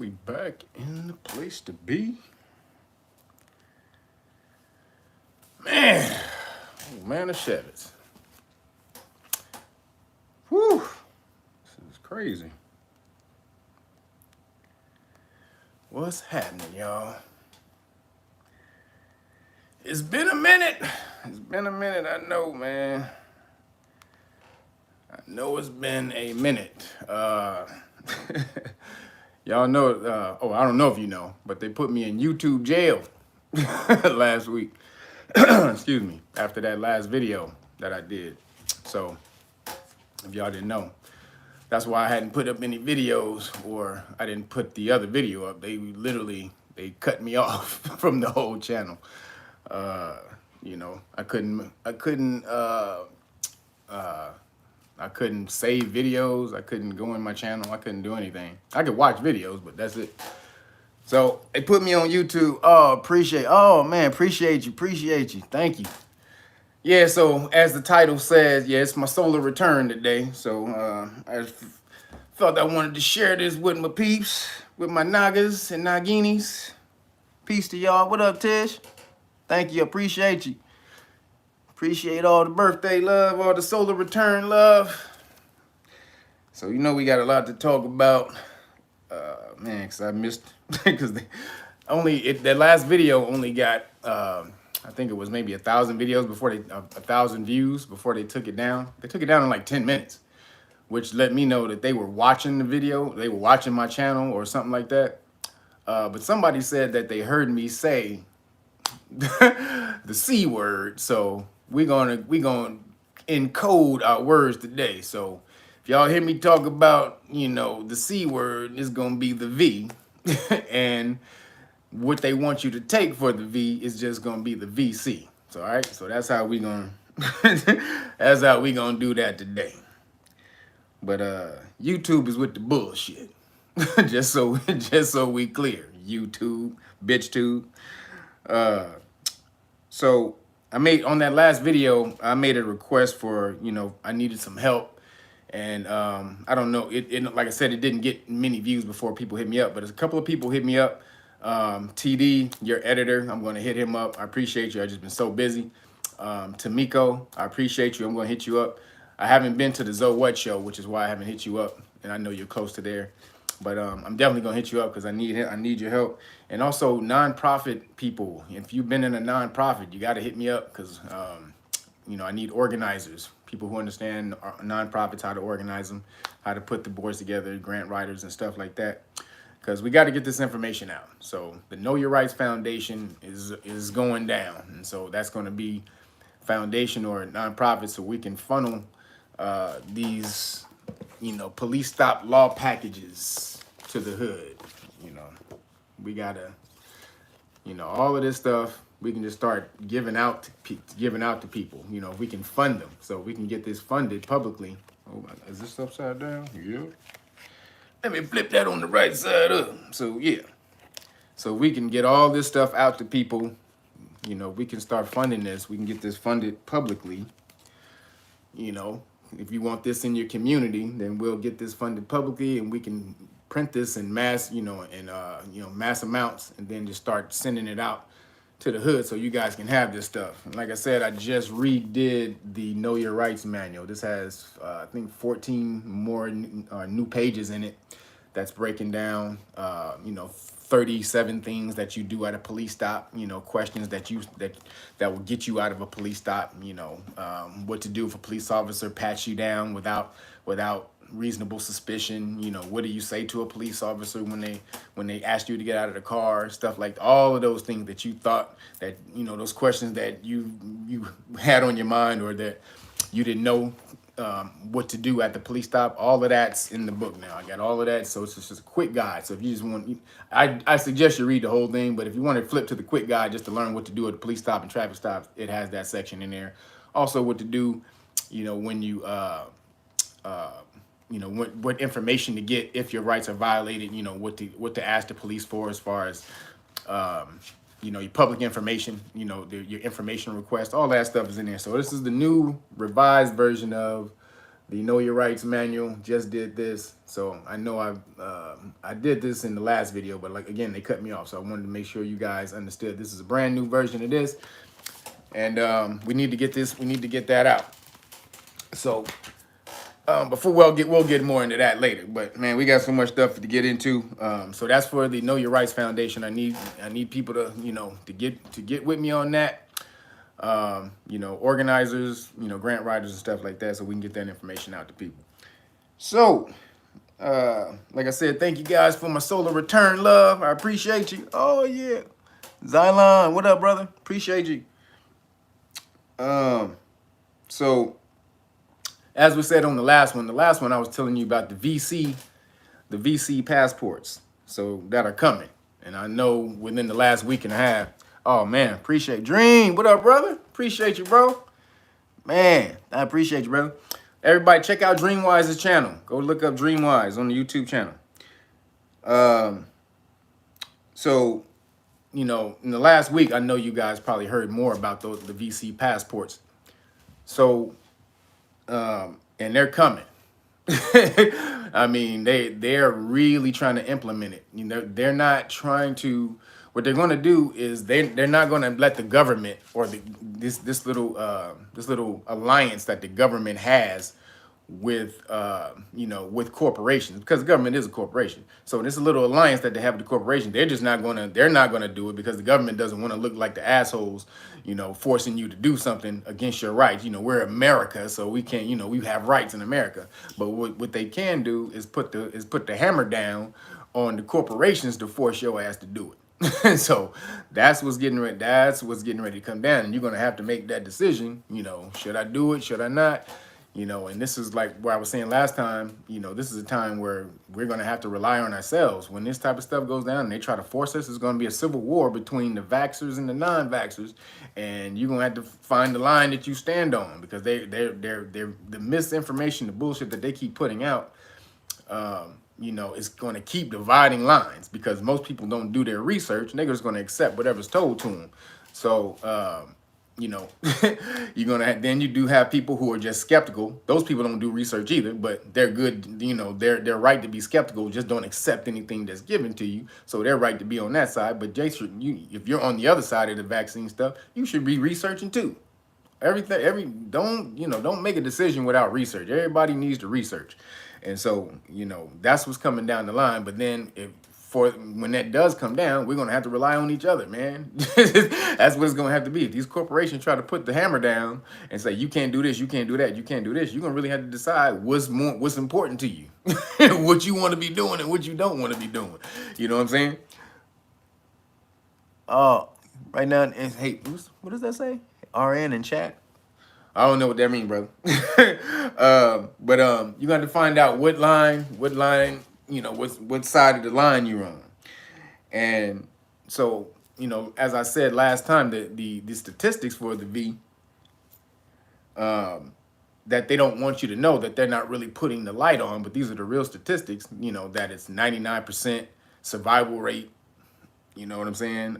We back in the place to be. Man, oh man of Shevitz. Whew, this is crazy. What's happening, y'all? It's been a minute. It's been a minute, I know, man. I know it's been a minute. Y'all know, I don't know if you know, but they put me in YouTube jail last week. Excuse me, after that last video that I did. So, if y'all didn't know, that's why I hadn't put up any videos, or I didn't put the other video up. They cut me off from the whole channel. You know, I couldn't save videos. I couldn't go in my channel. I couldn't do anything. I could watch videos, but that's it. So they put me on YouTube. Oh man, appreciate you. Thank you. Yeah, so as the title says, yeah, it's my solar return today. So I felt I wanted to share this with my peeps, with my Nagas and Naginis. Peace to y'all. What up, Tish? Thank you. Appreciate you. Appreciate all the birthday love, all the solar return love. So you know we got a lot to talk about. Man, because I missed, because that last video only got, I think it was maybe 1,000 videos before 1,000 views before they took it down. They took it down in like 10 minutes, which let me know that they were watching the video. They were watching my channel or something like that. But somebody said that they heard me say the C word. So we're gonna encode our words today. So if y'all hear me talk about, you know, the C word, it's gonna be the V. And what they want you to take for the V is just gonna be the VC. So all right, so that's how we gonna that's how we gonna do that today. But YouTube is with the bullshit. just so we clear. YouTube, bitch tube. So I made, on that last video, I made a request for, you know, I needed some help. And I don't know, it like I said, it didn't get many views before people hit me up, but a couple of people hit me up. TD, your editor, I'm going to hit him up. I appreciate you. I've just been so busy. Tamiko, I appreciate you. I'm going to hit you up. I haven't been to the Zo What show, which is why I haven't hit you up. And I know you're close to there. But I'm definitely going to hit you up because I need your help. And also nonprofit people. If you've been in a nonprofit, you got to hit me up because, you know, I need organizers, people who understand nonprofits, how to organize them, how to put the boards together, grant writers and stuff like that. Because we got to get this information out. So the Know Your Rights Foundation is going down. And so that's going to be foundation or a nonprofit so we can funnel these, you know, police stop law packages to the hood. You know, we got to, you know, all of this stuff, we can just start giving out to people. You know, if we can fund them. So we can get this funded publicly. Oh, is this upside down? Yeah. Let me flip that on the right side up. So yeah, so we can get all this stuff out to people. You know, we can start funding this. We can get this funded publicly. You know, if you want this in your community, then we'll get this funded publicly, and we can print this in mass, you know, in mass amounts, and then just start sending it out to the hood so you guys can have this stuff. And like I said, I just redid the Know Your Rights manual. This has, I think, 14 more new pages in it that's breaking down, you know, 37 things that you do at a police stop, you know, questions that will get you out of a police stop, you know, what to do if a police officer pats you down without reasonable suspicion. You know, what do you say to a police officer when they ask you to get out of the car, stuff like all of those things that you thought that, you know, those questions that you had on your mind or that you didn't know what to do at the police stop. All of that's in the book now. I got all of that, so it's just a quick guide. So if you just want, I suggest you read the whole thing, but if you want to flip to the quick guide just to learn what to do at the police stop and traffic stops, it has that section in there. Also what to do, you know, when you you know, what information to get if your rights are violated, you know, what to ask the police for as far as, you know, your public information, you know, your information request, all that stuff is in there. So this is the new revised version of The Know Your Rights manual. Just did this, so I know I did this in the last video, but like again, they cut me off, so I wanted to make sure you guys understood this is a brand new version of this, and we need to get this. We need to get that out. So before we'll get more into that later. But man, we got so much stuff to get into. So that's for the Know Your Rights Foundation. I need people to to get with me on that. Organizers, grant writers and stuff like that, so we can get that information out to people. So, like I said, thank you guys for my solar return love. I appreciate you. Oh yeah, Xylon, what up, brother? Appreciate you. So as we said on the last one I was telling you about the VC passports, so that are coming, and I know within the last week and a half. Oh man, appreciate Dream. What up, brother? Appreciate you, bro. Man, I appreciate you, brother. Everybody, check out Dreamwise's channel. Go look up Dreamwise on the YouTube channel. So, in the last week, I know you guys probably heard more about the VC passports. So, and they're coming. I mean, they're really trying to implement it. They're not trying to. What they're going to do is they're not going to let the government or this little alliance that the government has with with corporations, because the government is a corporation. So this little alliance that they have with the corporation, they're not going to do it because the government doesn't want to look like the assholes, forcing you to do something against your rights. We're America, so we can't, we have rights in America. But what they can do is put the hammer down on the corporations to force your ass to do it. So that's what's getting ready. That's what's getting ready to come down, and you're gonna have to make that decision. Should I do it? Should I not? And this is like what I was saying last time. This is a time where we're gonna have to rely on ourselves. When this type of stuff goes down and they try to force us, it's gonna be a civil war between the vaxxers and the non-vaxxers, and you're gonna have to find the line that you stand on, because they're the misinformation, the bullshit that they keep putting out. It's going to keep dividing lines, because most people don't do their research. They're just going to accept whatever's told to them. So, you're going to then you do have people who are just skeptical. Those people don't do research either, but they're good. They're right to be skeptical. Just don't accept anything that's given to you. So they're right to be on that side. But Jason, if you're on the other side of the vaccine stuff, you should be researching too. Don't make a decision without research. Everybody needs to research. And so, that's what's coming down the line. But then when that does come down, we're going to have to rely on each other, man. That's what it's going to have to be. If these corporations try to put the hammer down and say, you can't do this, you can't do that, you can't do this, you're going to really have to decide what's important to you, what you want to be doing and what you don't want to be doing. You know what I'm saying? Right now, hey, what does that say? RN in chat? I don't know what that means, brother. But you got to find out what line, what side of the line you're on. And so, as I said last time, the statistics for the V, that they don't want you to know, that they're not really putting the light on, but these are the real statistics, that it's 99% survival rate. You know what I'm saying?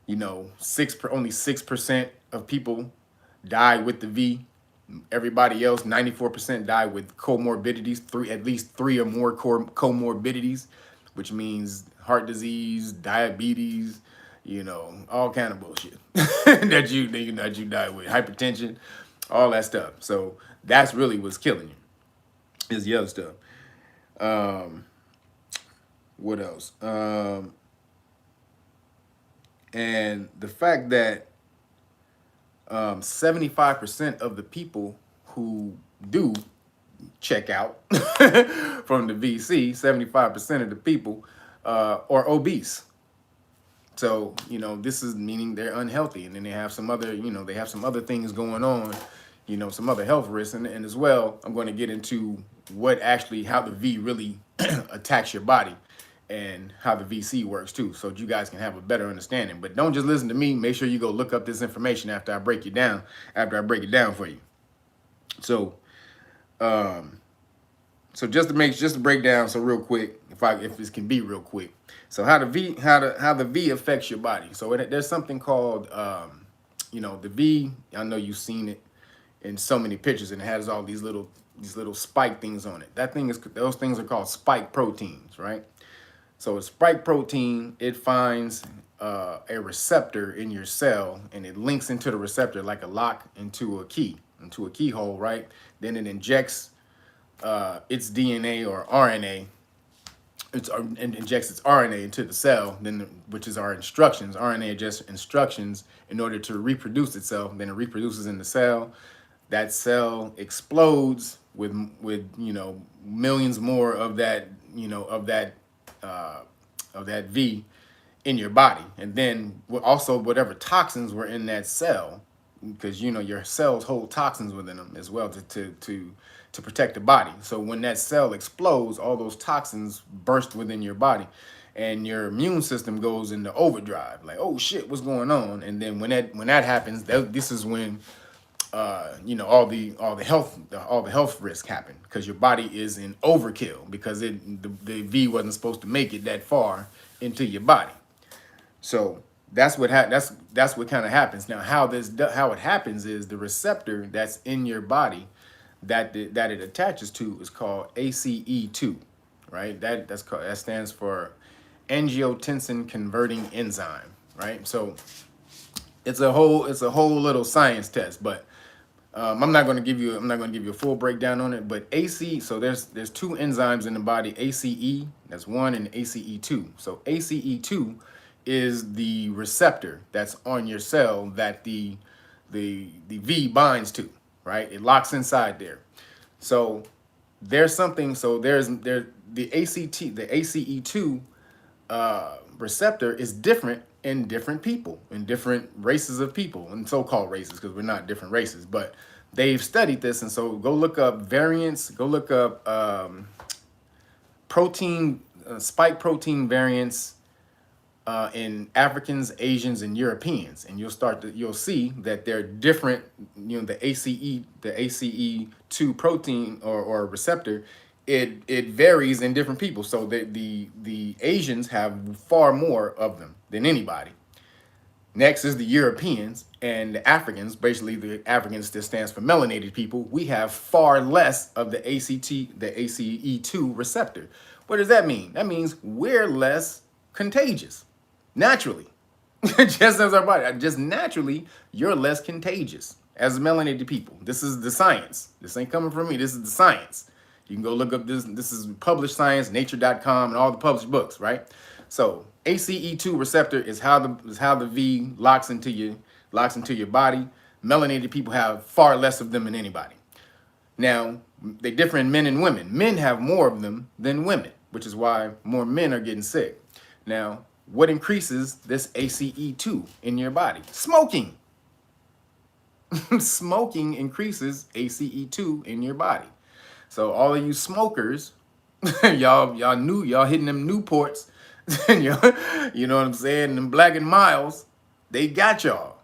Only 6% of people die with the V. Everybody else, 94%, die with comorbidities, at least three or more comorbidities, which means heart disease, diabetes, all kind of bullshit that you die with, hypertension, all that stuff. So that's really what's killing you, is the other stuff. What else? And the fact that 75% of the people who do check out from the VC, 75% of the people are obese. So, this is meaning they're unhealthy, and then they have some other, things going on, some other health risks. And as well, I'm going to get into how the V really attacks your body, and how the VC works too, so you guys can have a better understanding. But don't just listen to me. Make sure you go look up this information after I break it down for you. So, just to break down, so real quick, if this can be real quick. So how the V affects your body. So there's something called, the V. I know you've seen it. in so many pictures, and it has all these little spike things on it. Those things are called spike proteins, right? So a spike protein, it finds a receptor in your cell, and it links into the receptor like a lock into a keyhole, right? Then it injects its DNA or RNA. It injects its RNA into the cell, which is our instructions. RNA just instructions in order to reproduce itself. Then it reproduces in the cell. That cell explodes with millions more of that V in your body, and then also whatever toxins were in that cell, because your cells hold toxins within them as well to protect the body. So when that cell explodes, all those toxins burst within your body, and your immune system goes into overdrive, like, oh shit, what's going on? And then when that happens, this is when all the health risks happen, because your body is in overkill, because the V wasn't supposed to make it that far into your body. So that's what kind of happens. Now, how it happens is the receptor that's in your body that it attaches to is called ACE2, right? That stands for angiotensin converting enzyme, right? So it's a whole little science test, but I'm not going to give you a full breakdown on it. But so there's two enzymes in the body, ACE, that's one, and ACE2. So ACE2 is the receptor that's on your cell that the V binds to, right? It locks inside there. So there's something. So there's the ACE2 receptor is different in different people, in different races of people, and so-called races, because we're not different races, but they've studied this. And so go look up variants, go look up spike protein variants in Africans, Asians, and Europeans, and you'll see that they're different. The ACE2 protein or receptor, it varies in different people. So the Asians have far more of them than anybody. Next is the Europeans and the Africans. Basically, the Africans, that stands for melanated people. We have far less of the ACE2 receptor. What does that mean? That means we're less contagious, naturally. Just as our body, just naturally, you're less contagious as melanated people. This is the science. This ain't coming from me. This is the science. You can go look up this. This is published science, nature.com, and all the published books, right? So ACE2 receptor is how the V locks into your body. Melanated people have far less of them than anybody. Now, they differ in men and women. Men have more of them than women, which is why more men are getting sick. Now, what increases this ACE2 in your body? Smoking. Smoking increases ACE2 in your body. So all of you smokers, y'all hitting them Newports, you know what I'm saying, them Black and Miles, they got y'all.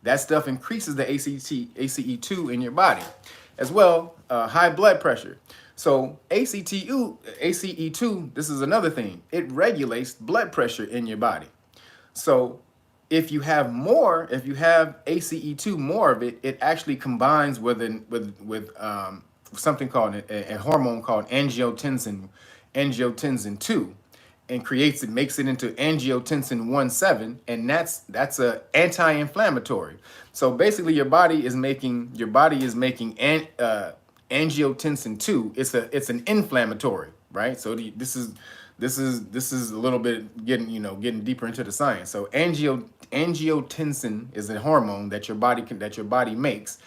That stuff increases the ACE2 in your body. As well, high blood pressure. So ACE2, this is another thing. It regulates blood pressure in your body. So if you have ACE2, more of it, it actually combines with something called a hormone called angiotensin 2, and makes it into angiotensin 1-7, and that's a anti-inflammatory. So basically, your body is making angiotensin 2. It's an inflammatory, right? So this is a little bit getting deeper into the science. So angiotensin is a hormone that your body makes.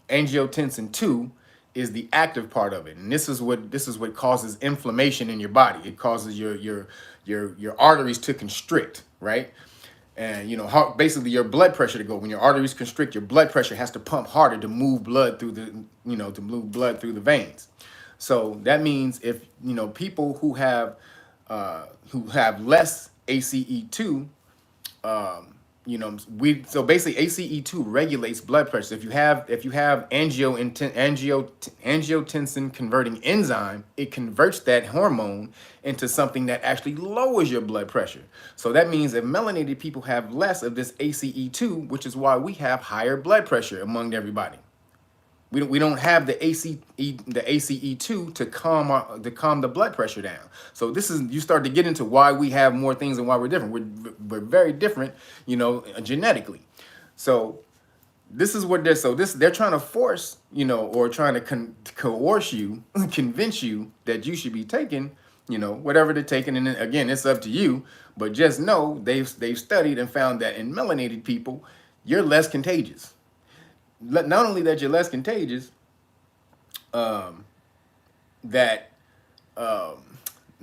Angiotensin 2 is the active part of it, and this is what causes inflammation in your body. It causes your arteries to constrict, right? And basically your blood pressure to go. When your arteries constrict, your blood pressure has to pump harder to move blood through the veins. So that means if people who have less ACE2, so basically ACE2 regulates blood pressure. If you have angiotensin converting enzyme, it converts that hormone into something that actually lowers your blood pressure. So that means that melanated people have less of this ACE2, which is why we have higher blood pressure among everybody. We don't have the ACE2 to calm the blood pressure down. So this is, you start to get into why we have more things and why we're different. We're very different, you know, genetically. So this is what they're trying to force, you know, or trying to coerce you, convince you that you should be taking, you know, whatever they're taking. And then, again, it's up to you. But just know they've studied and found that in melanated people, you're less contagious. Not only that you're less contagious, that not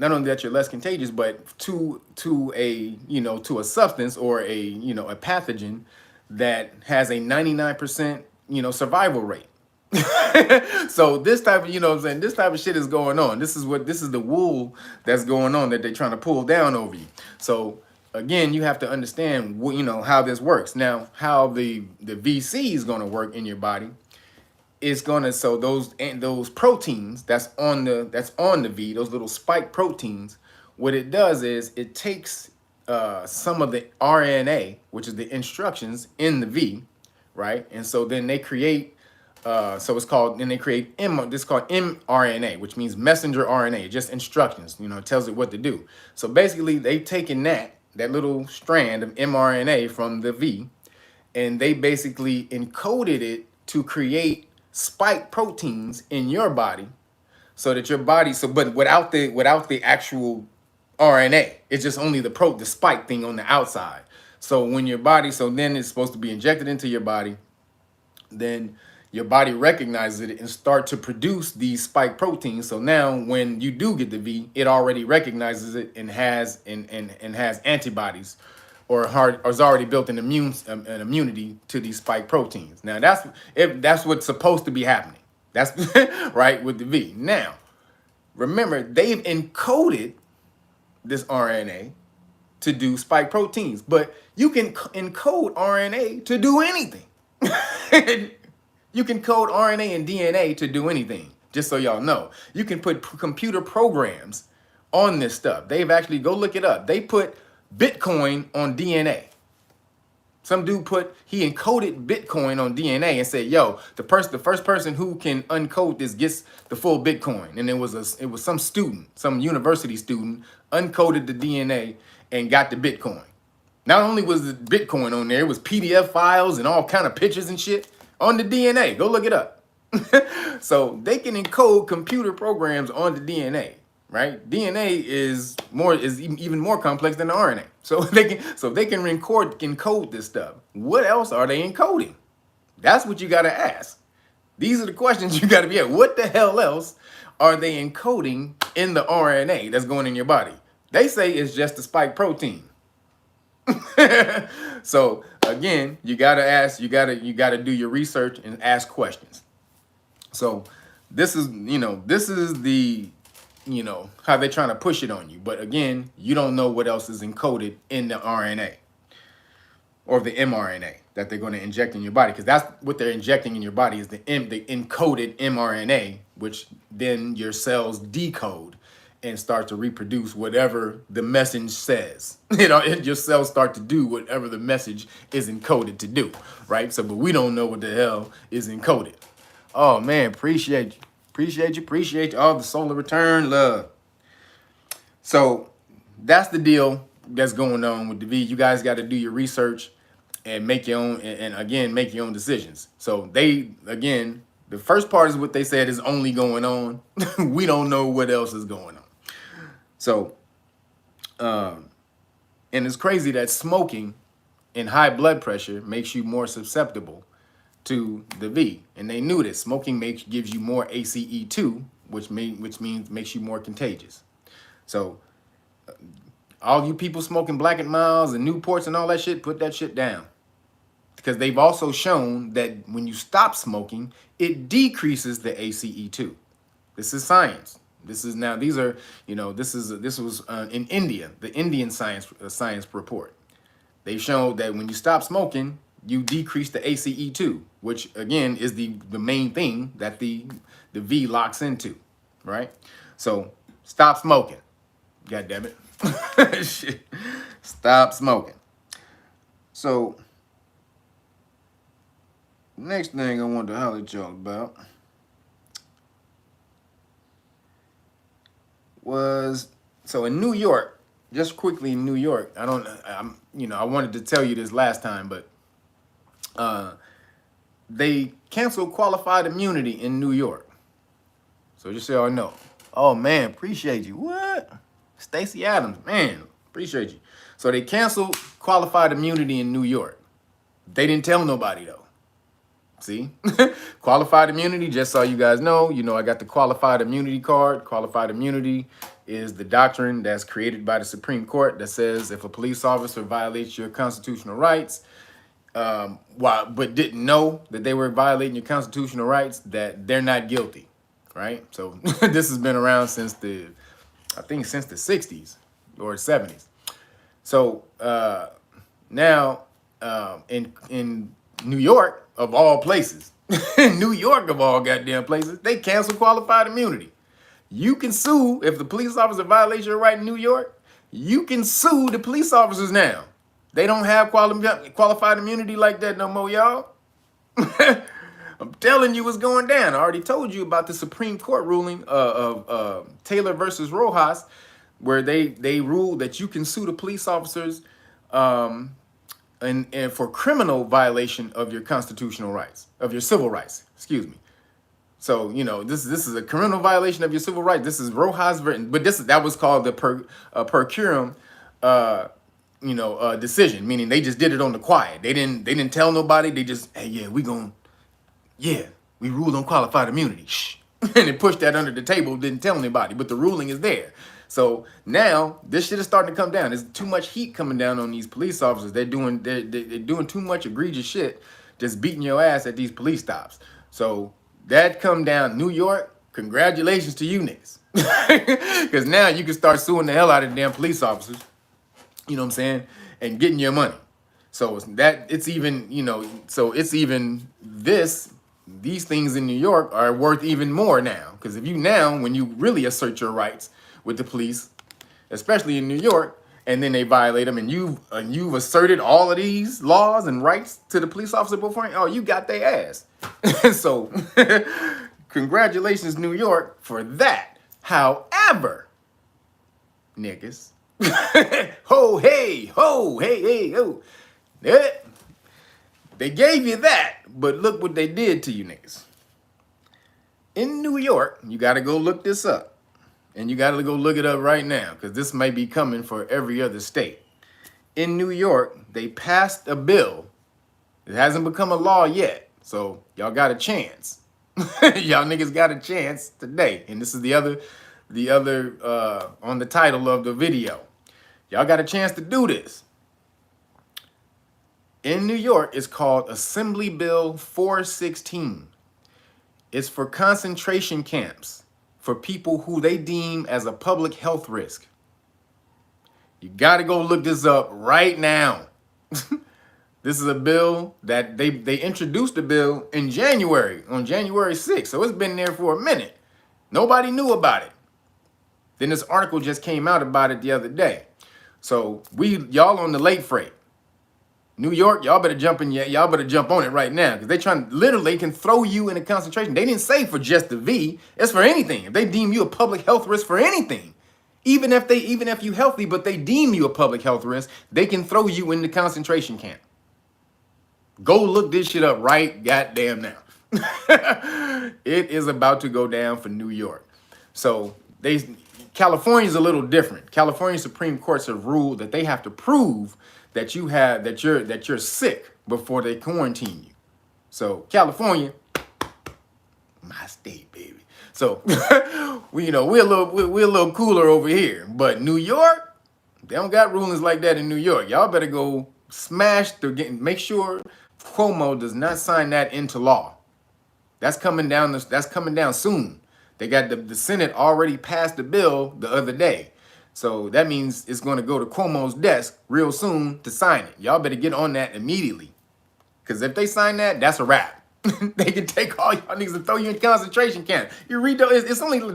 only that you're less contagious, but to a, you know, to a substance or a, you know, a pathogen that has a 99%, you know, survival rate. So this type of, you know what I'm saying, this type of shit is going on. This is the wool that's going on that they're trying to pull down over you. So again, you have to understand, you know, how this works. Now, how the VC is going to work in your body is going to, so those proteins that's on the V, those little spike proteins, what it does is it takes some of the RNA, which is the instructions in the V, right? And so then they create, so it's called, then they create this is called mRNA, which means messenger RNA, just instructions, you know, it tells it what to do. So basically they've taken that little strand of mRNA from the V, and they basically encoded it to create spike proteins in your body, so that your body, but without the actual RNA, it's just only the spike thing on the outside. So when your body, so then it's supposed to be injected into your body, then your body recognizes it and start to produce these spike proteins. So now when you do get the V, it already recognizes it and has has antibodies, or is already built an immunity to these spike proteins. Now that's what's supposed to be happening. That's right with the V. Now, remember, they've encoded this RNA to do spike proteins, but you can encode RNA to do anything. You can code RNA and DNA to do anything, just so y'all know. You can put computer programs on this stuff. They've actually, go look it up. They put Bitcoin on DNA. Some dude he encoded Bitcoin on DNA and said, yo, the first person who can uncode this gets the full Bitcoin. And it was some student, some university student, uncoded the DNA and got the Bitcoin. Not only was the Bitcoin on there, it was PDF files and all kind of pictures and shit on the DNA. Go look it up. So they can encode computer programs on the DNA, right? DNA is even more complex than the RNA. So they can encode this stuff. What else are they encoding? That's what you got to ask. These are the questions you got to be at. What the hell else are they encoding in the RNA that's going in your body? They say it's just the spike protein. So again, you gotta ask, you gotta do your research and ask questions. So this is the, you know, how they're trying to push it on you. But again, you don't know what else is encoded in the RNA or the mRNA that they're going to inject in your body, because that's what they're injecting in your body is the encoded mRNA, which then your cells decode and start to reproduce whatever the message says. You know, your cells start to do whatever the message is encoded to do, right? So, but we don't know what the hell is encoded. Oh man, appreciate you. All the solar return love. So that's the deal that's going on with the V. You guys got to do your research and make your own, and again, make your own decisions. So the first part is what they said is only going on. We don't know what else is going on. So, and it's crazy that smoking and high blood pressure makes you more susceptible to the V. And they knew this. Smoking gives you more ACE2, which means makes you more contagious. So, all you people smoking Black and Milds and Newports and all that shit, put that shit down. Because they've also shown that when you stop smoking, it decreases the ACE2. This is science. This was in India, the Indian science report. They showed that when you stop smoking, you decrease the ACE2, which again is the main thing that the V locks into, right? So stop smoking. God damn it. Shit. Stop smoking. So Next thing I wanted to holler at y'all about was, so in New York, just quickly in New York, I wanted to tell you this last time, but they canceled qualified immunity in New York. So just so y'all know. Oh man, appreciate you. What? Stacey Adams, man, appreciate you. So they canceled qualified immunity in New York. They didn't tell nobody though. See? Qualified immunity, just so you guys know, I got the qualified immunity card. Qualified immunity is the doctrine that's created by the Supreme Court that says if a police officer violates your constitutional rights, but didn't know that they were violating your constitutional rights, that they're not guilty, right? So this has been around since the 60s or 70s. So now in New York, of all places, New York of all goddamn places, they canceled qualified immunity. You can sue if the police officer violates your right in New York. You can sue the police officers now. They don't have qualified immunity like that no more, y'all. I'm telling you what's going down. I already told you about the Supreme Court ruling of Taylor versus Rojas, where they ruled that you can sue the police officers and for criminal violation of your constitutional rights, of your civil rights, excuse me. So, this is a criminal violation of your civil rights. This is Rojas, but that was called the per curiam decision, meaning they just did it on the quiet. They didn't tell nobody. They just, hey, yeah, we ruled on qualified immunity. Shh. And they pushed that under the table, didn't tell anybody, but the ruling is there. So now this shit is starting to come down. There's too much heat coming down on these police officers. They're doing too much egregious shit, just beating your ass at these police stops. So that come down. New York, congratulations to you niggas. Because now you can start suing the hell out of the damn police officers. You know what I'm saying? And getting your money. So it's even these things in New York are worth even more now. Because when you really assert your rights with the police, especially in New York, and then they violate them, and you've asserted all of these laws and rights to the police officer before, you got their ass. So congratulations, New York, for that. However, niggas, ho, hey, ho. They gave you that, but look what they did to you niggas. In New York, you got to go look this up. And you got to go look it up right now, because this may be coming for every other state. In New York, they passed a bill. It hasn't become a law yet, so y'all got a chance. Y'all niggas got a chance today. And this is the other on the title of the video. Y'all got a chance to do this. In New York, it's called Assembly Bill 416. It's for concentration camps for people who they deem as a public health risk. You got to go look this up right now. This is a bill that they introduced the bill in January, on January 6th. So it's been there for a minute. Nobody knew about it. Then this article just came out about it the other day. So y'all on the late freight. New York, y'all better jump on it right now, because they literally can throw you in a concentration. They didn't say for just the V, it's for anything. If they deem you a public health risk for anything, even if you healthy, but they deem you a public health risk, they can throw you in the concentration camp. Go look this shit up right goddamn now. It is about to go down for New York. So California's a little different. California Supreme Courts have ruled that they have to prove that you're sick before they quarantine you. So California, my state, baby. So we're a little cooler over here. But New York, they don't got rulings like that in New York. Y'all better go make sure Cuomo does not sign that into law. That's coming down soon. They got the Senate already passed the bill the other day. So that means it's going to go to Cuomo's desk real soon to sign it. Y'all better get on that immediately. Because if they sign that, that's a wrap. They can take all y'all niggas and throw you in concentration camp. You read the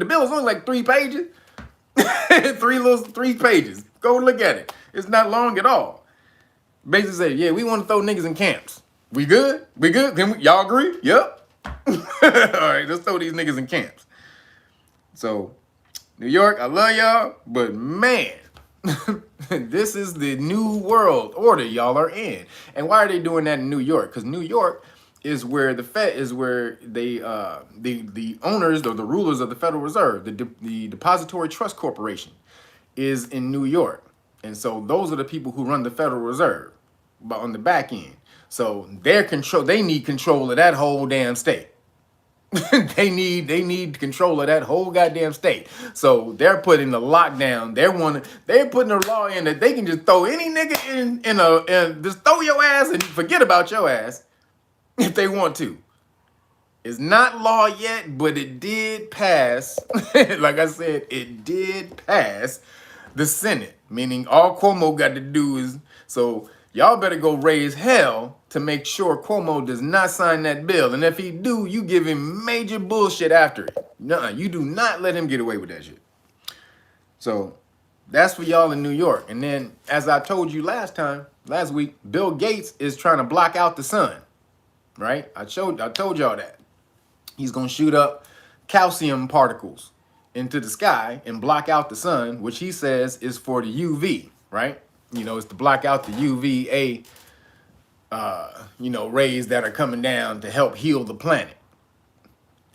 bill is only like 3 pages. 3 pages. Go look at it. It's not long at all. Basically say, yeah, we want to throw niggas in camps. We good? We good? Y'all agree? Yep. All right, let's throw these niggas in camps. So, New York, I love y'all, but man, this is the new world order y'all are in. And why are they doing that in New York? Because New York is where the Fed is where they the owners or the rulers of the Federal Reserve, the Depository Trust Corporation, is in New York. And so those are the people who run the Federal Reserve, but on the back end. So they need control of that whole damn state. they need control of that whole goddamn state. So they're putting the lockdown. They're putting a law in that they can just throw any nigga and just throw your ass and forget about your ass if they want to. It's not law yet, but it did pass. Like I said, it did pass the Senate, meaning all Cuomo got to do is, so y'all better go raise hell to make sure Cuomo does not sign that bill. And if he do, you give him major bullshit after it. Nuh-uh, you do not let him get away with that shit. So that's for y'all in New York. And then, as I told you last week, Bill Gates is trying to block out the sun, right? I told y'all that. He's going to shoot up calcium particles into the sky and block out the sun, which he says is for the UV, right? You know, it's to block out the UVA, rays that are coming down to help heal the planet.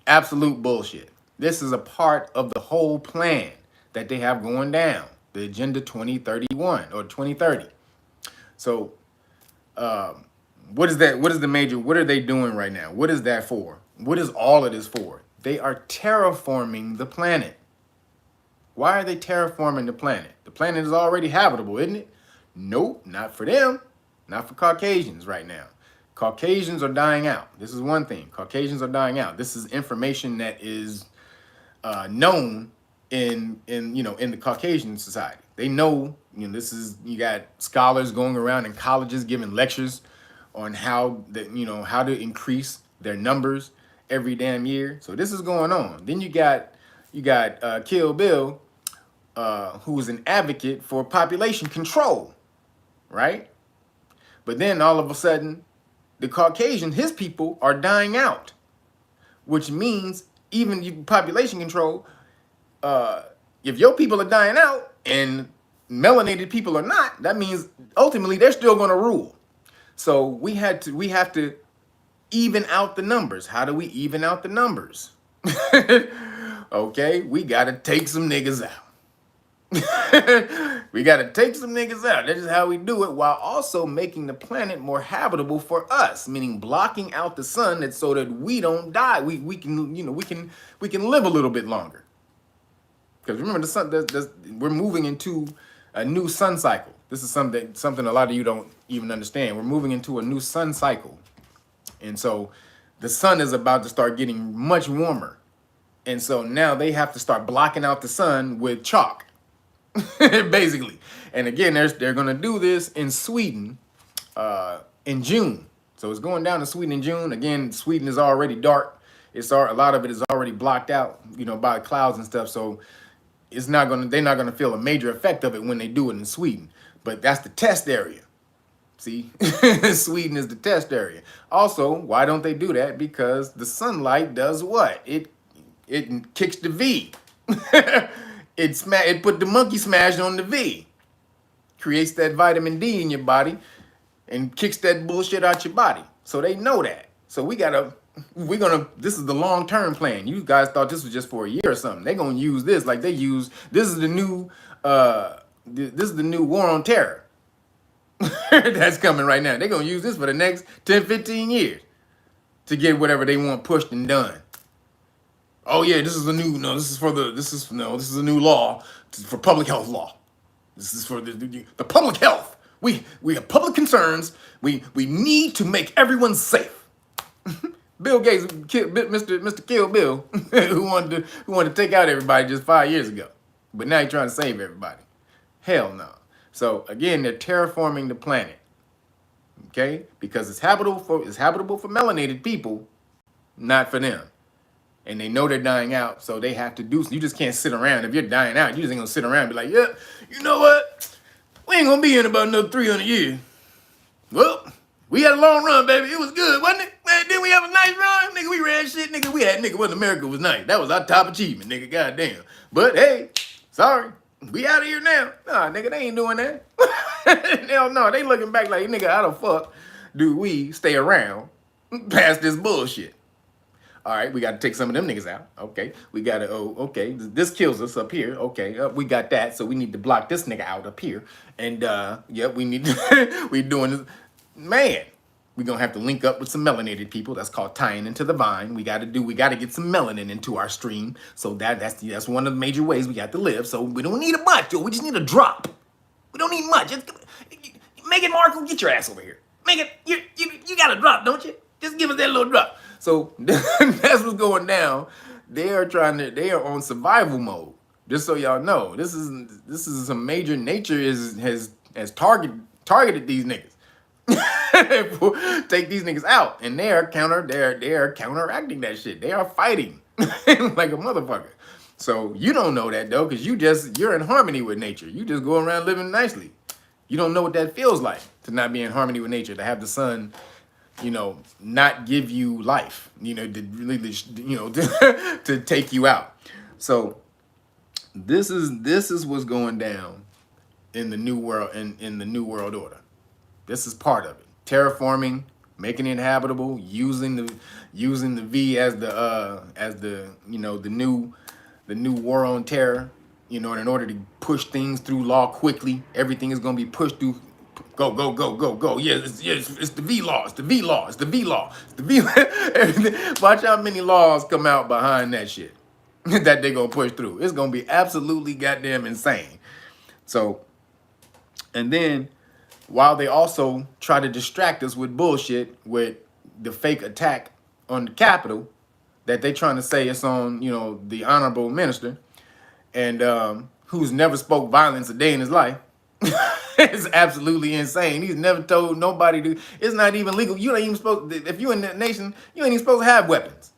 Absolute bullshit. This is a part of the whole plan that they have going down, the Agenda 2031 or 2030. So, what is that? What is the major? What are they doing right now? What is that for? What is all of this for? They are terraforming the planet. Why are they terraforming the planet? The planet is already habitable, isn't it? Nope, not for them. Not for Caucasians right now. Caucasians are dying out. This is one thing. Caucasians are dying out. This is information that is known in the Caucasian society. They know, you got scholars going around in colleges giving lectures on how to increase their numbers every damn year. So this is going on. Then you got Kill Bill, who is an advocate for population control, right? But then all of a sudden, the Caucasian, his people, are dying out, which means even population control, if your people are dying out and melanated people are not, that means ultimately they're still going to rule. So we have to even out the numbers. How do we even out the numbers? Okay, we got to take some niggas out. We got to take some niggas out. That's just how we do it, while also making the planet more habitable for us, meaning blocking out the sun so that we don't die. We can live a little bit longer. Because remember, the sun, we're moving into a new sun cycle. This is something a lot of you don't even understand. We're moving into a new sun cycle. And so the sun is about to start getting much warmer. And so now they have to start blocking out the sun with chalk, basically. And again, they're going to do this in Sweden in June. So it's going down to Sweden in June. Again, Sweden is already dark. A lot of it is already blocked out, by clouds and stuff. So they're not going to feel a major effect of it when they do it in Sweden. But that's the test area. See, Sweden is the test area. Also, why don't they do that? Because the sunlight does what? It kicks the V. It put the monkey smash on the V. Creates that vitamin D in your body and kicks that bullshit out your body. So they know that. So this is the long-term plan. You guys thought this was just for a year or something. They're going to use this like this is the new war on terror. That's coming right now. They're going to use this for the next 10, 15 years to get whatever they want pushed and done. Oh yeah, this is a new law for public health law. This is for the public health. We have public concerns. We need to make everyone safe. Bill Gates, Mr. Kill Bill, who wanted to take out everybody just 5 years ago, but now he's trying to save everybody. Hell no. So again, they're terraforming the planet, okay? Because it's habitable for melanated people, not for them. And they know they're dying out, so they have to do. You just can't sit around. If you're dying out, you just ain't gonna sit around and be like, yeah, you know what? We ain't gonna be in about another 300 years. Well, We had a long run, baby. It was good, wasn't it? Man, didn't we have a nice run? Nigga, we ran shit. Nigga, we had, nigga, when America was nice. That was our top achievement, nigga. Goddamn. But, hey, sorry. We out of here now. Nah, nigga, they ain't doing that. Hell no. They looking back like, nigga, how the fuck do we stay around past this bullshit? All right, we got to take some of them niggas out. Okay, we got to, okay, this kills us up here. Okay, we got that, so we need to block this nigga out up here. And, yeah, we need to, we doing this. Man, we going to have to link up with some melanated people. That's called tying into the vine. We got to get some melanin into our stream. So that's one of the major ways we got to live. So we don't need a bunch, yo. We just need a drop. We don't need much. Make it, Marco, get your ass over here. Make it, you got a drop, don't you? Just give us that little drop. So that's what's going down. They are on survival mode. Just so y'all know, this is some major nature has targeted these niggas. Take these niggas out, and they are counteracting that shit. They are fighting like a motherfucker. So you don't know that though, because you're in harmony with nature. You just go around living nicely. You don't know what that feels like to not be in harmony with nature, to have the sun, you know, not give you life, you know, to really, you know, to take you out. So this is what's going down in the new world, in the new world order. This is part of it. Terraforming, making it habitable, using the V as the you know, the new war on terror, you know, in order to push things through law quickly. Everything is gonna be pushed through. Go, go, go, go, go. Yes, it's the V law. It's the V law. It's the V law. It's the V law. Watch how many laws come out behind that shit that they gonna push through. It's gonna be absolutely goddamn insane. So, and then while they also try to distract us with bullshit, with the fake attack on the Capitol, that they trying to say it's on, you know, the honorable minister, and who's never spoke violence a day in his life. It's absolutely insane. He's never told nobody to. It's not even legal. You ain't even supposed. If you in that nation, you ain't even supposed to have weapons.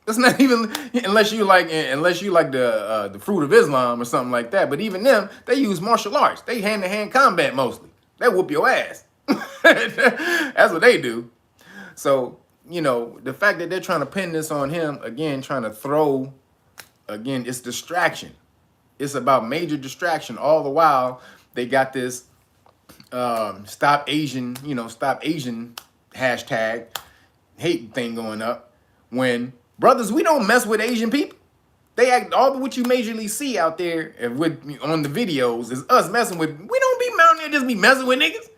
It's not even unless you like the fruit of Islam or something like that. But even them, they use martial arts. They hand-to-hand combat mostly. They whoop your ass. That's what they do. So you know, the fact that they're trying to pin this on him again, trying to throw again, it's distraction. It's about major distraction. All the while, they got this stop Asian hashtag hate thing going up. When brothers, we don't mess with Asian people. They act all what you majorly see out there with on the videos is us messing with. We don't be out here just be messing with niggas.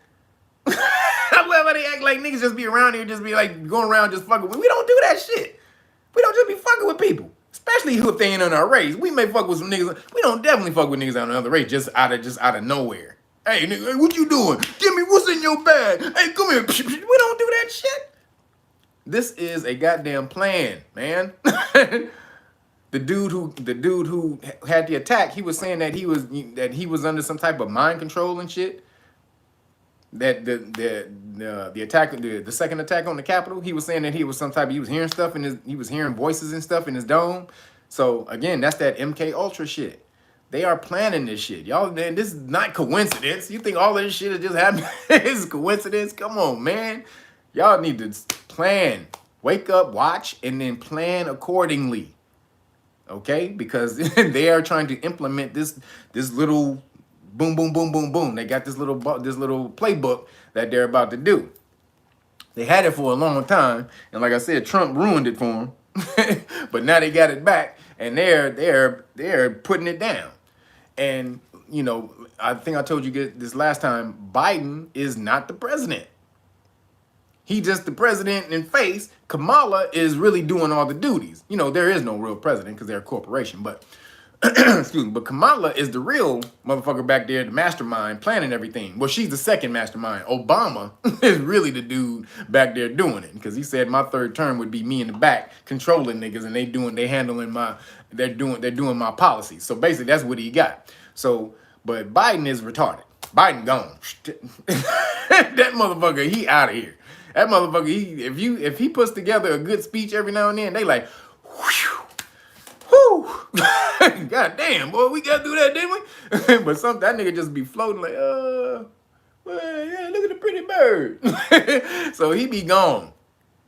However, they act like niggas just be around here, just be like going around just fucking with. We don't do that shit. We don't just be fucking with people. Especially if they ain't on our race. We may fuck with some niggas. We don't definitely fuck with niggas on another race just out of nowhere. Hey, nigga, what you doing? Give me what's in your bag. Hey, come here. We don't do that shit. This is a goddamn plan, man. The dude who had the attack, he was saying that he was under some type of mind control and shit. That the attack, the second attack on the Capitol, he was saying that he was hearing stuff he was hearing voices and stuff in his dome. So again, that's that MK Ultra shit. They are planning this shit, y'all. Man, this is not coincidence. You think all of this shit is just happening? It's coincidence? Come on, man. Y'all need to plan, wake up, watch, and then plan accordingly. Okay, because they are trying to implement this little. Boom, boom, boom, boom, boom. They got this little playbook that they're about to do. They had it for a long time, and like I said, Trump ruined it for them. But now they got it back, and they're putting it down. And you know, I think I told you this last time. Biden is not the president. He just the president in face. Kamala is really doing all the duties. You know, there is no real president because they're a corporation, but. Excuse me, but Kamala is the real motherfucker back there, the mastermind planning everything. Well, she's the second mastermind. Obama is really the dude back there doing it because he said my third term would be me in the back controlling niggas, and they're doing my policies. So basically, that's what he got. So, but Biden is retarded. Biden gone. That motherfucker, he out of here. That motherfucker, if he puts together a good speech every now and then, they like, whew. Whew. God damn, boy, we gotta do that, didn't we? But that nigga just be floating like, Well, yeah, look at the pretty bird. So he be gone.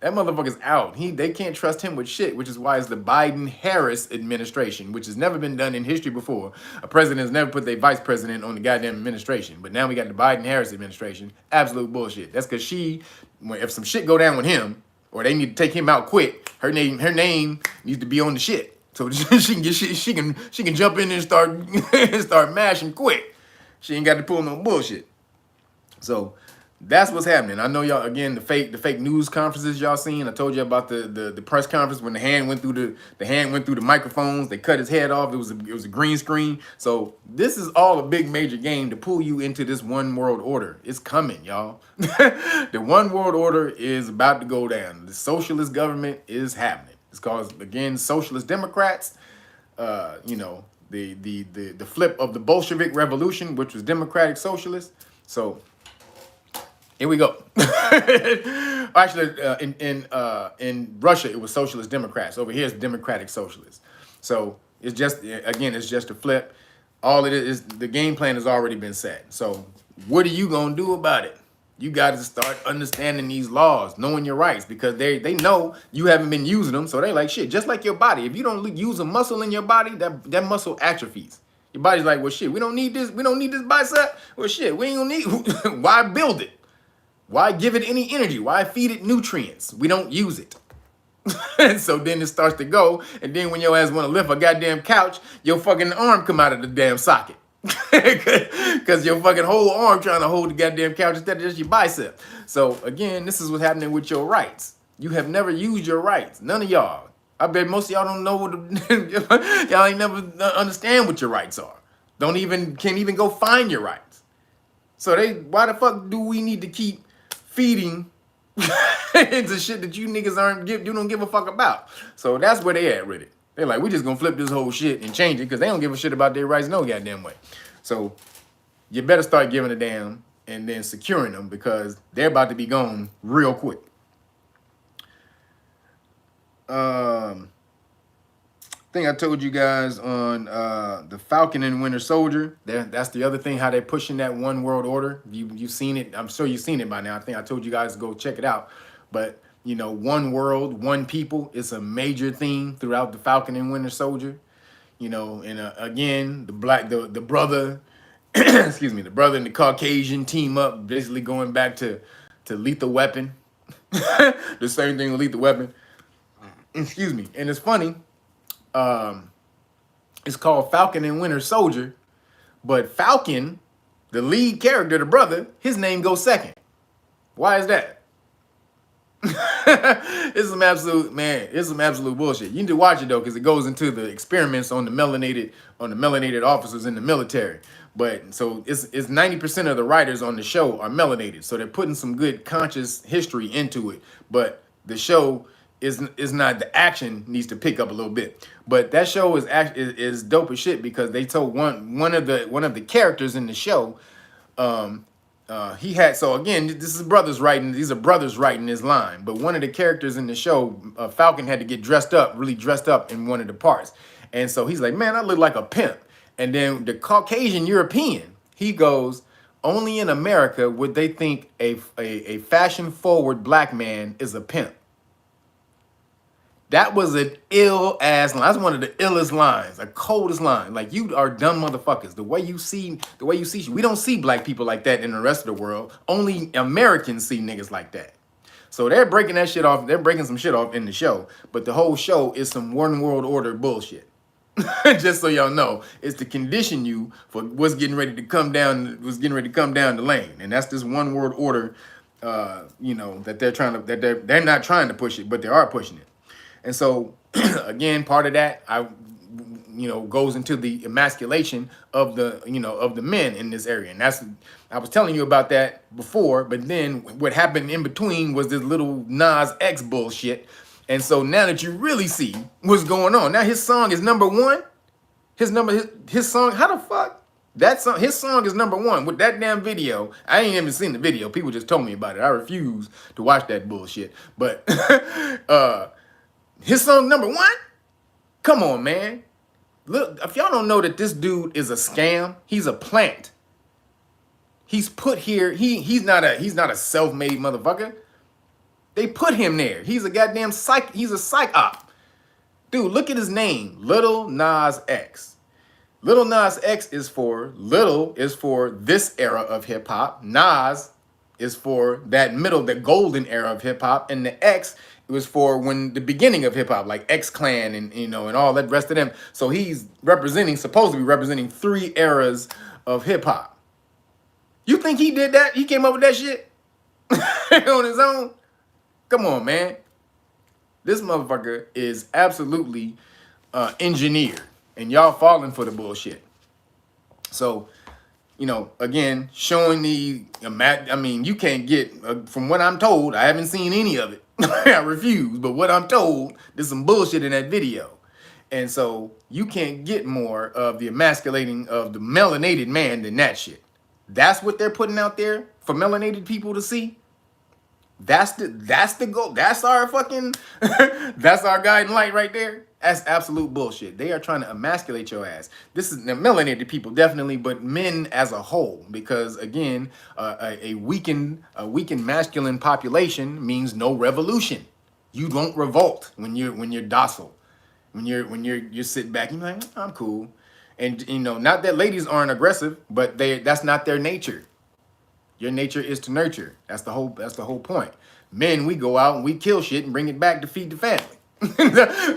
That motherfucker's out. They can't trust him with shit, which is why it's the Biden-Harris administration, which has never been done in history before. A president has never put their vice president on the goddamn administration. But now we got the Biden-Harris administration. Absolute bullshit. That's because if some shit go down with him, or they need to take him out quick, her name needs to be on the shit. So she can get shit, she can jump in and start mashing quick. She ain't got to pull no bullshit. So that's what's happening. I know y'all, again, the fake news conferences y'all seen. I told you about the press conference when the hand went through the microphones. They cut his head off. It was a green screen. So this is all a big major game to pull you into this one world order. It's coming, y'all. The one world order is about to go down. The socialist government is happening. It's called, again, socialist Democrats. You know, the flip of the Bolshevik Revolution, which was democratic socialist. So here we go. Actually, in Russia, it was socialist Democrats. Over here, it's democratic socialists. So it's just a flip. All it is, the game plan has already been set. So what are you gonna do about it? You got to start understanding these laws, knowing your rights, because they know you haven't been using them. So they like, shit, just like your body. If you don't use a muscle in your body, that muscle atrophies. Your body's like, well, shit, we don't need this. We don't need this bicep. Well, shit, we ain't gonna need. Why build it? Why give it any energy? Why feed it nutrients? We don't use it. And so then it starts to go. And then when your ass want to lift a goddamn couch, your fucking arm come out of the damn socket. Because your fucking whole arm trying to hold the goddamn couch instead of just your bicep. So again, this is what's happening with your rights. You have never used your rights. None of y'all. I bet most of y'all don't know y'all ain't never understand what your rights are. Can't even go find your rights. So why the fuck do we need to keep feeding into shit that you niggas you don't give a fuck about? So that's where they at with it. They're like, we just gonna flip this whole shit and change it because they don't give a shit about their rights no goddamn way. So you better start giving a damn and then securing them because they're about to be gone real quick. I think I told you guys on the Falcon and Winter Soldier. That's the other thing, how they're pushing that one world order. You've seen it. I'm sure you've seen it by now. I think I told you guys to go check it out. But, you know, one world, one people is a major theme throughout the Falcon and Winter Soldier. You know, and again, the brother, excuse me, the brother and the Caucasian team up, basically going back to Lethal Weapon. The same thing with Lethal Weapon. Excuse me. And it's funny. It's called Falcon and Winter Soldier, but Falcon, the lead character, the brother, his name goes second. Why is that? It's some absolute bullshit. You need to watch it though, because it goes into the experiments on the melanated officers in the military. But so it's 90% of the writers on the show are melanated, so they're putting some good conscious history into it. But the show is not, the action needs to pick up a little bit. But that show is dope as shit because they told one of the characters in the show, he had, so again, these are brothers writing this line, but one of the characters in the show, Falcon, had to get really dressed up in one of the parts. And so he's like, man, I look like a pimp. And then the Caucasian European, he goes, only in America would they think a fashion forward black man is a pimp. That was an ill ass line. That's one of the illest lines, a coldest line. Like, you are dumb motherfuckers. The way you see, we don't see black people like that in the rest of the world. Only Americans see niggas like that. So they're breaking that shit off. They're breaking some shit off in the show. But the whole show is some one world order bullshit. Just so y'all know, it's to condition you for what's getting ready to come down the lane. And that's this one world order, you know, that they're not trying to push it, but they are pushing it. And so, again, part of that, goes into the emasculation of the men in this area. And I was telling you about that before, but then what happened in between was this little Nas X bullshit. And so now that you really see what's going on, now his song is number one. His song, how the fuck? His song is number one with that damn video. I ain't even seen the video. People just told me about it. I refuse to watch that bullshit. But, his song number one? Come on, man. Look, if y'all don't know that this dude is a scam, he's a plant. He's put here. He's not a self-made motherfucker. They put him there. He's a goddamn psych. He's a psych op. Dude, look at his name. Lil Nas X. Lil Nas X is for this era of hip hop. Nas is for that middle, the golden era of hip hop, and the X was for when the beginning of hip hop, like X Clan and and all that rest of them. So he's supposed to be representing 3 eras of hip hop. You think he did that? He came up with that shit on his own? Come on, man. This motherfucker is absolutely engineered, and y'all falling for the bullshit. So, again, showing you can't get, from what I'm told, I haven't seen any of it. I refuse, but what I'm told, there's some bullshit in that video. And so you can't get more of the emasculating of the melanated man than that shit. That's what they're putting out there for melanated people to see. That's the goal. That's our fucking, that's our guiding light right there. That's absolute bullshit. They are trying to emasculate your ass. This is the melanated people, definitely, but men as a whole, because again, a weakened masculine population means no revolution. You won't revolt when you're docile, when you're sitting back. You're like, I'm cool, and not that ladies aren't aggressive, but that's not their nature. Your nature is to nurture. That's the whole point. Men, we go out and we kill shit and bring it back to feed the family.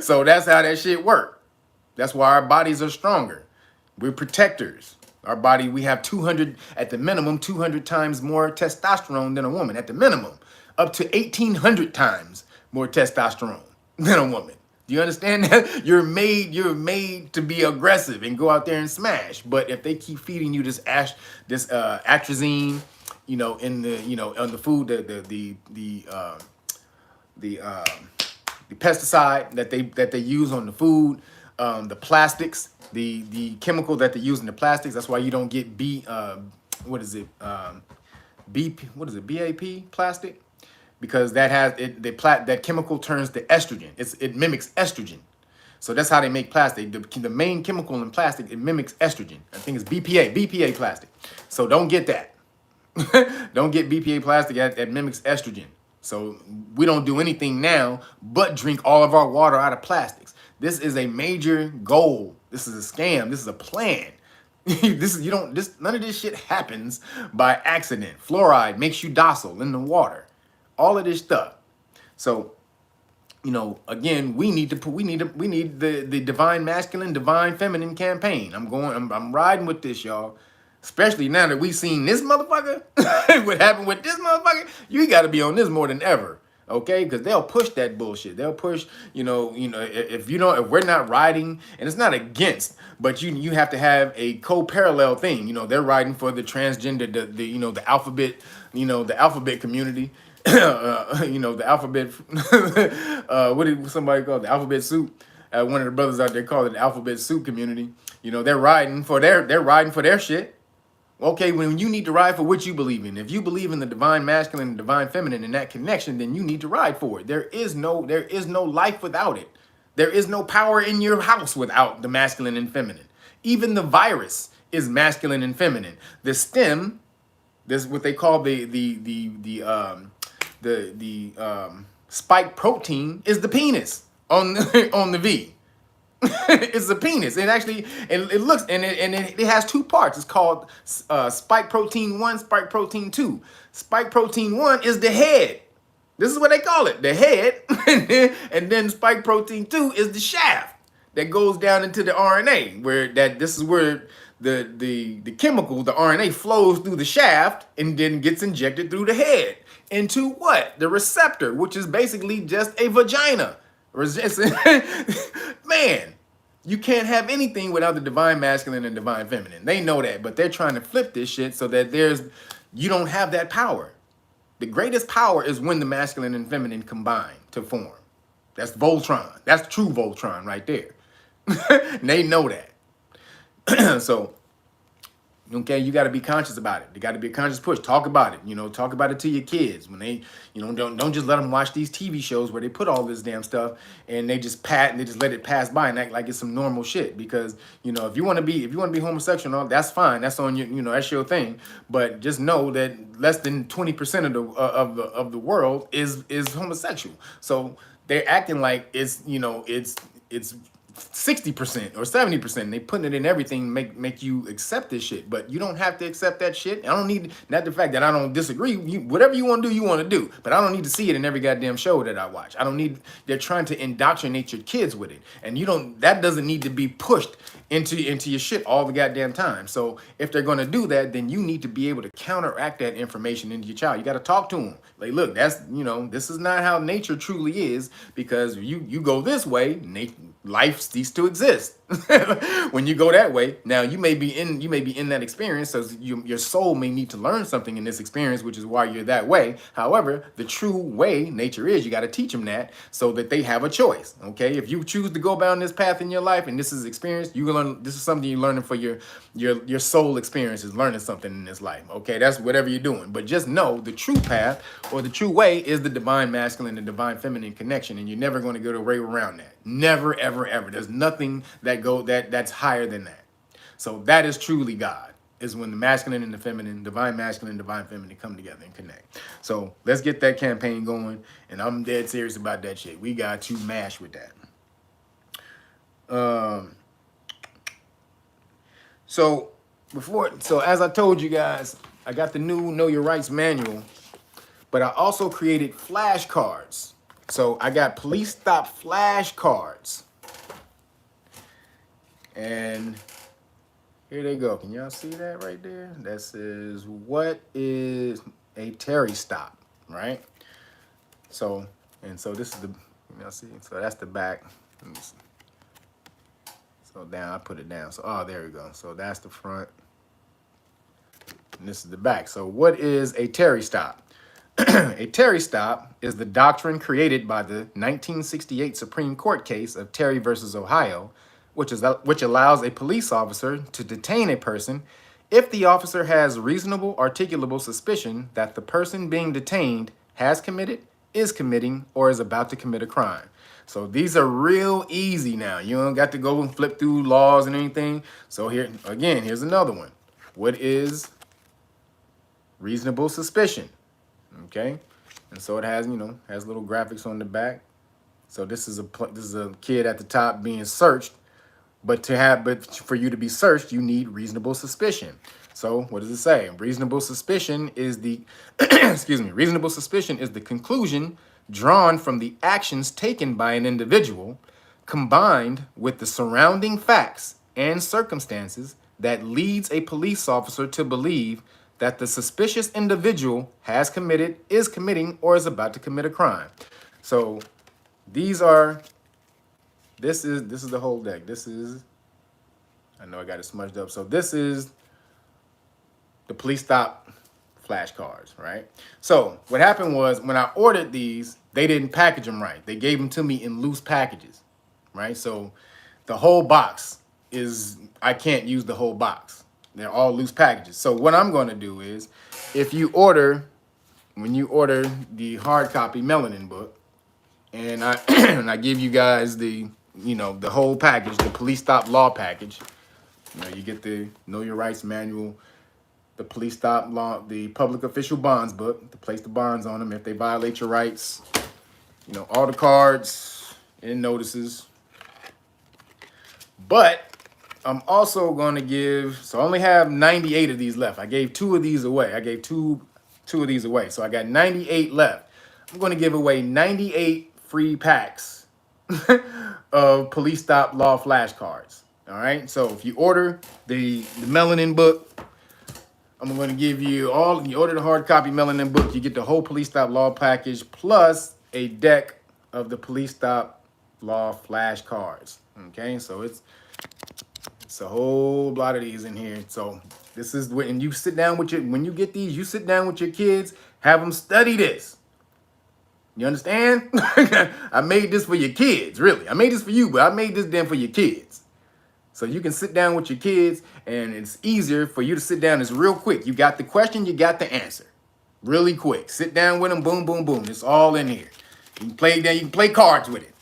So that's how that shit works. That's why our bodies are stronger. We're protectors. Our body, we have 200, at the minimum, 200 times more testosterone than a woman, at the minimum. Up to 1,800 times more testosterone than a woman. Do you understand that? You're made to be aggressive and go out there and smash. But if they keep feeding you this atrazine, in the on the food, the pesticide that they use on the food, the plastics, the chemical that they use in the plastics. That's why you don't get BAP plastic, because that has that chemical turns to estrogen. It mimics estrogen. So that's how they make plastic. The main chemical in plastic, it mimics estrogen. I think it's BPA plastic. So don't get that. Don't get BPA plastic that mimics estrogen. So we don't do anything now but drink all of our water out of plastics. This is a major goal. This is a scam. This is a plan. None of this shit happens by accident. Fluoride makes you docile in the water. All of this stuff. So, again, we need the divine masculine, divine feminine campaign. I'm riding with this, y'all. Especially now that we've seen this motherfucker, what happened with this motherfucker, you got to be on this more than ever, okay? Because they'll push that bullshit. They'll push, if we're not riding, and it's not against, but you have to have a co-parallel thing. They're riding for the transgender, the alphabet community, the alphabet. What did somebody call it? The alphabet soup? One of the brothers out there called it the alphabet soup community. They're riding for their shit. Okay, when you need to ride for what you believe in. If you believe in the divine masculine and divine feminine and that connection, then you need to ride for it. There is no life without it. There is no power in your house without the masculine and feminine. Even the virus is masculine and feminine. The stem, this what they call the spike protein, is the penis on the V. It's a penis. It has 2 parts. It's called spike protein 1, spike protein 2. Spike protein 1 is the head. This is what they call it, the head. And then spike protein 2 is the shaft that goes down into the RNA, this is where the chemical, the RNA, flows through the shaft and then gets injected through the head into what? The receptor, which is basically just a vagina. Man, you can't have anything without the divine masculine and divine feminine. They know that, but they're trying to flip this shit so that you don't have that power. The greatest power is when the masculine and feminine combine to form. That's Voltron. That's true Voltron right there. And they know that. So, Okay, you got to be conscious about it. You got to be a conscious push. Talk about it. You know, talk about it to your kids when they, you know, don't just let them watch these TV shows where they put all this damn stuff and they just let it pass by and act like it's some normal shit. Because you know, if you want to be homosexual, that's fine. That's on you. You know, that's your thing. But just know that less than 20% of the world is homosexual. So they're acting like it's, you know, it's 60% or 70%. They putting it in everything, make you accept this shit. But you don't have to accept that shit. I don't need, not the fact that I don't disagree. Whatever you want to do, you want to do. But I don't need to see it in every goddamn show that I watch. I don't need, they're trying to indoctrinate your kids with it. And you don't, that doesn't need to be pushed into your shit all the goddamn time. So if they're going to do that, then you need to be able to counteract that information into your child. You got to talk to them. Like, look, that's, you know, this is not how nature truly is, because you go this way, life ceases to exist. When you go that way, now you may be in that experience, so your soul may need to learn something in this experience, which is why you're that way. However, the true way nature is, you got to teach them that so that they have a choice. Okay, if you choose to go down this path in your life and this is experience, you learn, this is something you're learning for your soul experience, is learning something in this life. Okay, that's whatever you're doing, but just know the true path or the true way is the divine masculine and divine feminine connection, and you're never going to get away around that. Never, ever, ever. There's nothing that's higher than that. So that is truly God, is when the masculine and the feminine, divine masculine, divine feminine come together and connect. So let's get that campaign going, and I'm dead serious about that shit. We got to mash with that. So as I told you guys, I got the new Know Your Rights manual, but I also created flashcards. So I got police stop flashcards. And here they go. Can y'all see that right there? That says, what is a Terry stop, right? So this is the, y'all see? So that's the back. Let me see. So down, I put it down. So, oh, there we go. So that's the front. And this is the back. So what is a Terry stop? A Terry stop is the doctrine created by the 1968 Supreme Court case of Terry versus Ohio, which allows a police officer to detain a person if the officer has reasonable articulable suspicion that the person being detained has committed, is committing, or is about to commit a crime. So these are real easy now. You don't got to go and flip through laws and anything. So here, again, here's another one. What is reasonable suspicion? Okay, and so it has, you know, has little graphics on the back. So this is a kid at the top being searched, but for you to be searched, you need reasonable suspicion. So what does it say? Reasonable suspicion is the reasonable suspicion is the conclusion drawn from the actions taken by an individual, combined with the surrounding facts and circumstances that leads a police officer to believe that the suspicious individual has committed, is committing, or is about to commit a crime. So this is the whole deck. This is, I know I got it smudged up. So this is the police stop flashcards, right? So what happened was, when I ordered these, they didn't package them right. They gave them to me in loose packages, right? So the whole box is, I can't use the whole box. They're all loose packages. So what I'm going to do is, when you order the hard copy melanin book, and I give you guys the, you know, the whole package, the police stop law package. You know, you get the Know Your Rights manual, the police stop law, the public official bonds book to place the bonds on them if they violate your rights. You know, all the cards and notices. But I'm also going to give, so I only have 98 of these left. I gave 2 of these away. I gave two of these away. So I got 98 left. I'm going to give away 98 free packs of police stop law flashcards. All right. So if you order the melanin book, I'm going to give you you order the hard copy melanin book, you get the whole police stop law package plus a deck of the police stop law flashcards. Okay. So it's a whole lot of these in here. So this is when you sit down with when you get these, you sit down with your kids, have them study this. You understand? I made this for your kids, really. I made this for you, but I made this damn for your kids. So you can sit down with your kids, and it's easier for you to sit down. It's real quick. You got the question, you got the answer. Really quick. Sit down with them, boom, boom, boom. It's all in here. You can play that. You can play cards with it.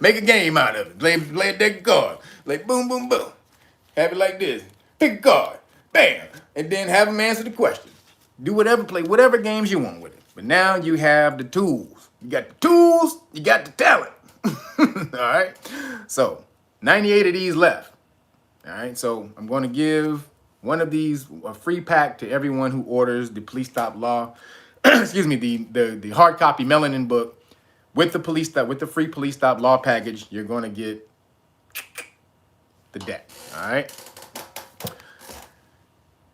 make a game out of it. Play a deck of cards. Like boom, boom, boom. Have it like this. Pick a card. Bam. And then have them answer the question. Do whatever, play whatever games you want with it. But now you have the tools. You got the tools, you got the talent. All right. So 98 of these left. All right. So I'm going to give one of these a free pack to everyone who orders the Police Stop Law. Excuse me, the hard copy melanin book with the free Police Stop Law package. You're going to get the deck. All right.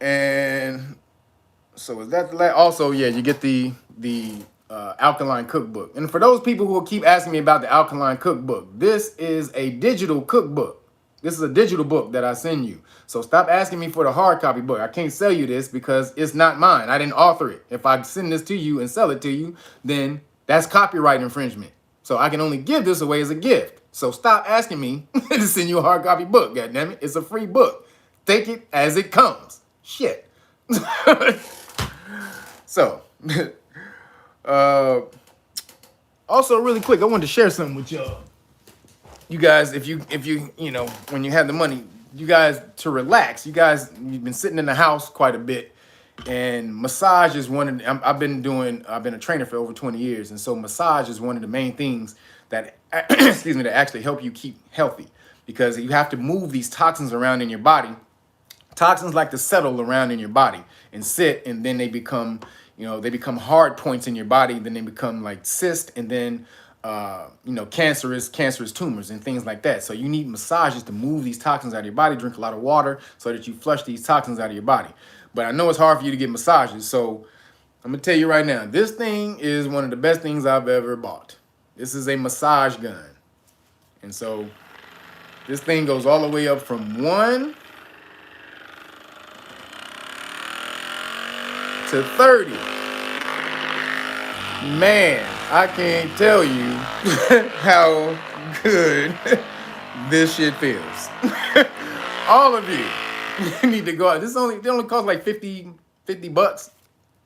And so is that the last? Also, yeah, you get the alkaline cookbook. And for those people who will keep asking me about the alkaline cookbook, this is a digital cookbook. This is a digital book that I send you. So stop asking me for the hard copy book. I can't sell you this because it's not mine. I didn't author it. If I send this to you and sell it to you, then that's copyright infringement. So I can only give this away as a gift. So stop asking me to send you a hard copy book. God damn it. It's a free book. Take it as it comes. Shit. So, also really quick, I wanted to share something with y'all. You guys, if you when you have the money, you guys, to relax. You've been sitting in the house quite a bit, and massage is one of I've been a trainer for over 20 years, and so massage is one of the main things that excuse me, that actually help you keep healthy, because you have to move these toxins around in your body. Toxins like to settle around in your body and sit, and then they become hard points in your body. Then they become like cysts, and then cancerous tumors and things like that. So you need massages to move these toxins out of your body. Drink a lot of water so that you flush these toxins out of your body. But I know it's hard for you to get massages, so I'm gonna tell you right now, this thing is one of the best things I've ever bought. This is a massage gun, and so this thing goes all the way up from 1 to 30. Man, I can't tell you how good this shit feels. All of you need to go out. It only costs like 50 bucks.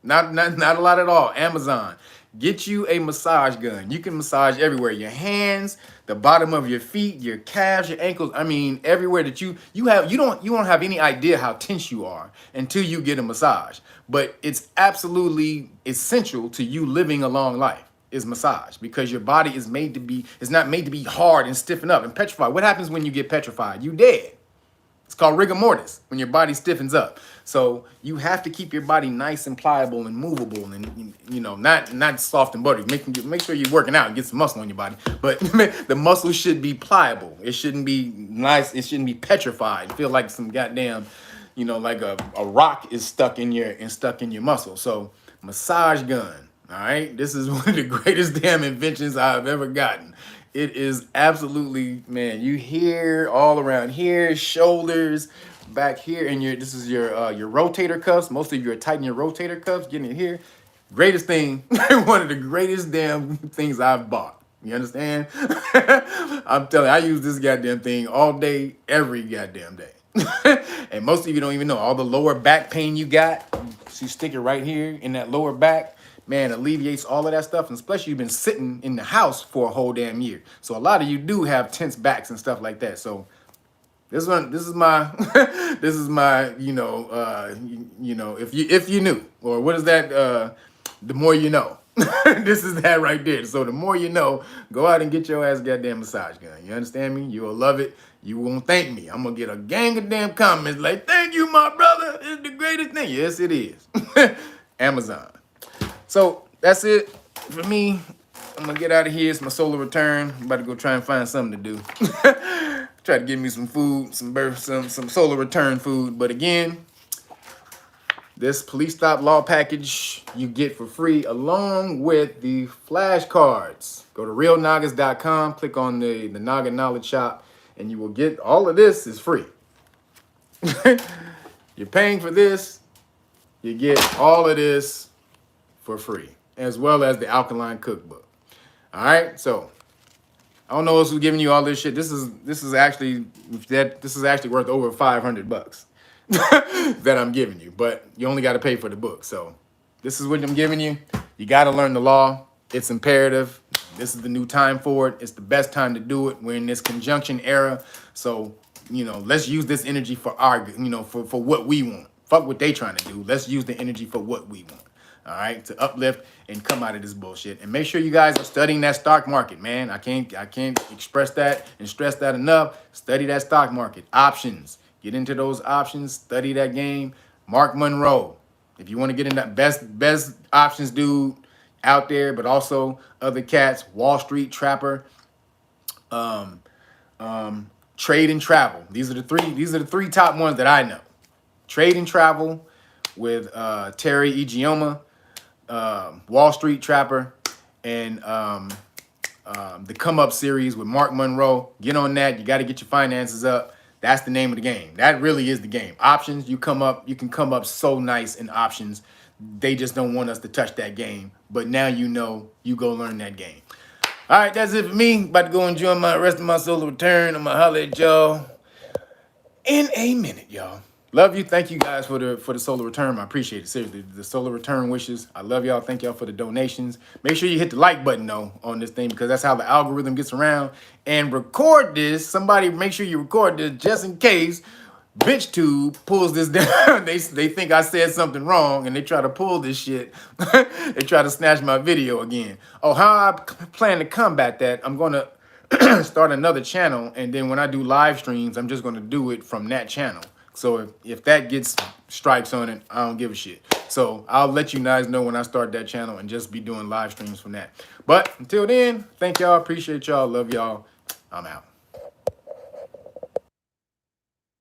Not a lot at all. Amazon. Get you a massage gun. You can massage everywhere. Your hands, the bottom of your feet, your calves, your ankles. I mean, everywhere that you don't have any idea how tense you are until you get a massage. But it's absolutely essential to you living a long life is massage, because your body is not made to be hard and stiffen up and petrified. What happens when you get petrified? You dead. It's called rigor mortis, when your body stiffens up. So you have to keep your body nice and pliable and movable, and not soft and buttery. Make sure you're working out and get some muscle on your body. But the muscle should be pliable. It shouldn't be nice. It shouldn't be petrified. Feel like some goddamn, like a rock is stuck in your muscle. So massage gun. All right, this is one of the greatest damn inventions I've ever gotten. It is absolutely, man, you hear all around here, shoulders, back here, and this is your rotator cuffs. Most of you are tightening your rotator cuffs, getting it here. Greatest thing, one of the greatest damn things I've bought. You understand? I'm telling you, I use this goddamn thing all day, every goddamn day. And most of you don't even know all the lower back pain you got. So you stick it right here in that lower back. Man, alleviates all of that stuff, and especially you've been sitting in the house for a whole damn year. So a lot of you do have tense backs and stuff like that. So this is my if you knew, or what is that? The more you know. This is that right there. So the more you know, go out and get your ass goddamn massage gun. You understand me? You will love it. You won't thank me. I'm gonna get a gang of damn comments like, "Thank you, my brother. It's the greatest thing." Yes, it is. Amazon. So that's it for me. I'm gonna get out of here. It's my solar return. I'm about to go try and find something to do. Try to give me some food, some solar return food. But again, this Police Stop Law package you get for free along with the flashcards. Go to Reelnagas.com, click on the Naga Knowledge Shop, and you will get all of this is free. You're paying for this. You get all of this for free, as well as the alkaline cookbook. All right, so I don't know who's giving you all this shit. This is actually worth over $500 that I'm giving you, but you only got to pay for the book. So this is what I'm giving you. You got to learn the law. It's imperative. This is the new time for it. It's the best time to do it. We're in this conjunction era. So, you know, let's use this energy for our, you know, for what we want. Fuck what they trying to do. Let's use the energy for what we want. All right, to uplift and come out of this bullshit. And make sure you guys are studying that stock market, man. I can't express that and stress that enough. Study that stock market. Options. Get into those options. Study that game. Mark Monroe. If you want to get in that best options dude out there, but also other cats, Wall Street Trapper, Trade and Travel. These are the three top ones that I know. Trade and Travel with Terry Igioma, Wall Street Trapper, and the Come Up series with Mark Monroe. Get on that. You got to get your finances up. That's the name of the game. That really is the game. Options, you can come up so nice in options. They just don't want us to touch that game. But now you know, you go learn that game. All right, that's it for me. About to go enjoy my rest of my solar return. I'm gonna holler at y'all in a minute, y'all. Love you. Thank you guys for the solar return. I appreciate it. Seriously, the solar return wishes. I love y'all. Thank y'all for the donations. Make sure you hit the like button though on this thing, because that's how the algorithm gets around. And record this. Somebody make sure you record this just in case BitchTube pulls this down. They think I said something wrong and they try to pull this shit. They try to snatch my video again. Oh, how I plan to combat that? I'm gonna start another channel, and then when I do live streams, I'm just gonna do it from that channel. So if that gets strikes on it, I don't give a shit. So I'll let you guys know when I start that channel and just be doing live streams from that. But until then, thank y'all. Appreciate y'all. Love y'all. I'm out.